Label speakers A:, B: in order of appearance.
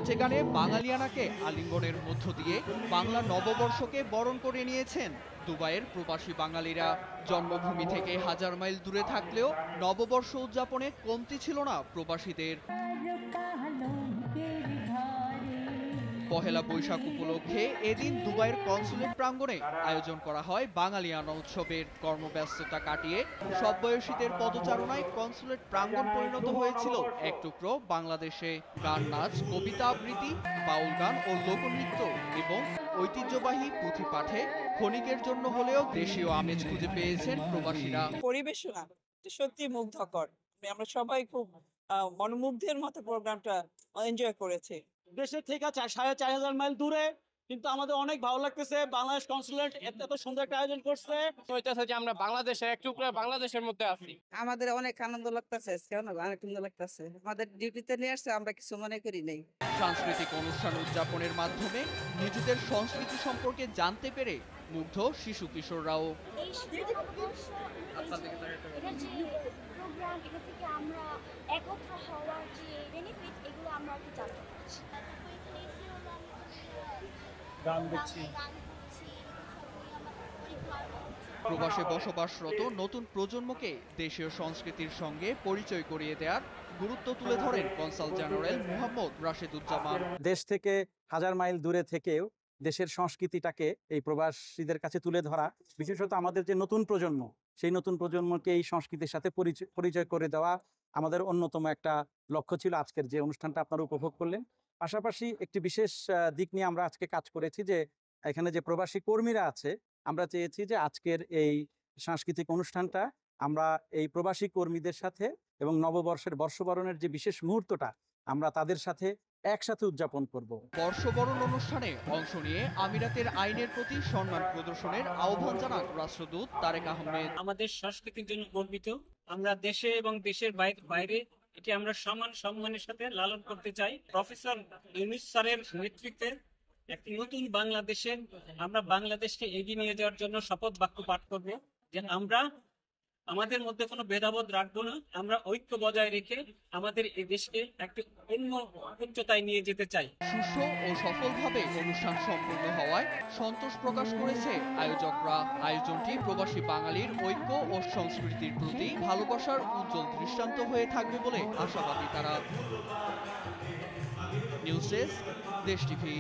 A: নাচে গানে বাঙালিয়ানাকে আলিঙ্গনের মধ্য দিয়ে বাংলা নববর্ষকে বরণ করে নিয়েছেন দুবাইয়ের প্রবাসী বাঙালিরা। জন্মভূমি থেকে হাজার মাইল দূরে থাকলেও নববর্ষ উদযাপনে কমতি ছিল না প্রবাসীদের। পহেলা বৈশাখ উপলক্ষে এদিন দুবাইয়ের কনসুলেট প্রাঙ্গণে আয়োজন করা হয় বাঙালিয়ানা উৎসবের। কর্মব্যস্ততা কাটিয়ে সব বয়সীদের পদচারণায় কনসুলেট প্রাঙ্গণ পরিণত হয়েছিল এক টুকরো বাংলাদেশে। গান, নাচ, কবিতা আবৃত্তি, বাউল গান ও লোকনৃত্য এবং ঐতিহ্যবাহী পুঁথি পাঠে ক্ষণিকের জন্য হলেও দেশীয় আমেজ খুঁজে পেয়েছেন প্রবাসীরা।
B: পরিবেশনা সত্যি মুগ্ধকর। আমরা সবাই খুব মনোমুগ্ধের মতো প্রোগ্রামটা এনজয় করেছি।
C: দেশের থেকে 4,500 মাইল দূরে, কিন্তু আমাদের অনেক ভালো লাগতেছে। বাংলাদেশ কনসুলেট এত সুন্দর একটা আয়োজন করছে।
D: হইতেছে যে আমরা বাংলাদেশে এক টুকরা বাংলাদেশের মধ্যে আছি।
B: আমাদের অনেক আনন্দ লাগতেছে, অনেক আনন্দ লাগতেছে। আমাদের ডিউটিতে নিয়ে আসছে, আমরা কিছু মনে করি নাই।
A: সাংস্কৃতিক অনুষ্ঠান উদযাপনের মাধ্যমে নিজেদের সংস্কৃতি সম্পর্কে জানতে পেরে মুগ্ধ শিশু কিশোররাও।
E: এটা থেকে আমরা একত্র হওয়ার যে বেনিফিট, এগুলো আমরা আর কি জানতে পারছি।
C: গান দেখছি।
A: প্রবাসে বসবাসরত নতুন প্রজন্মকে দেশীয় সংস্কৃতির সঙ্গে পরিচয় করিয়ে দেওয়ার গুরুত্ব তুলে ধরেন কনসাল জেনারেল মুহাম্মদ রাশেদুজ্জামান।
F: দেশ থেকে হাজার মাইল দূরে থেকেও দেশের সংস্কৃতিটাকে এই প্রবাসীদের কাছে তুলে ধরা, বিশেষত আমাদের যে নতুন প্রজন্ম, সেই নতুন প্রজন্মকে এই সংস্কৃতির সাথে পরিচয় করে দেওয়া আমাদের অন্যতম একটা লক্ষ্য ছিল আজকের যে অনুষ্ঠানটা আপনারা উপভোগ করলেন। পাশাপাশি একটি বিশেষ দিক নিয়ে আমরা আজকে কাজ করেছি যে এখানে যে প্রবাসী কর্মীরা আছে, আমরা চেয়েছি যে আজকের এই সাংস্কৃতিক অনুষ্ঠানটা আমরা এই প্রবাসী কর্মীদের সাথে এবং নববর্ষের বর্ষবরণের যে বিশেষ মুহূর্তটা আমরা তাদের সাথে একসাথে উদযাপন করব।
A: বর্ষবরণ অনুষ্ঠানে অংশ নিয়ে আমিরাতের আইনের প্রতি সম্মান প্রদর্শনের আহ্বান জানান রাষ্ট্রদূত তারেক আহমেদ।
G: আমাদের সংস্কৃতির জন্য গর্বিত। আমরা দেশে এবং দেশের বাইরে এটি আমরা সম্মানের সাথে লালন করতে চাই। প্রফেসর ইউনূস স্যারের নেতৃত্বে একটি নতুন বাংলাদেশে আমরা বাংলাদেশকে এগিয়ে নিয়ে যাওয়ার জন্য শপথ বাক্য পাঠ করব যে আমরা আমাদের মধ্যে কোনো ভেদাভেদ রাখবো না। আমরা ঐক্য বজায় রেখে আমাদের এই দেশকে একটি অন্য উচ্চতায় নিয়ে যেতে চাই।
A: সুষ্ঠু ও সফলভাবে অনুষ্ঠান সম্পন্ন হওয়ায় সন্তোষ প্রকাশ করেছে আয়োজকরা। আয়োজনটি প্রবাসী বাঙালির ঐক্য ও সংস্কৃতির প্রতি ভালোবাসার উজ্জ্বল দৃষ্টান্ত হয়ে থাকবে বলে আশাবাদী তারা। নিউজ ডেস্ক, দেশ টিভি।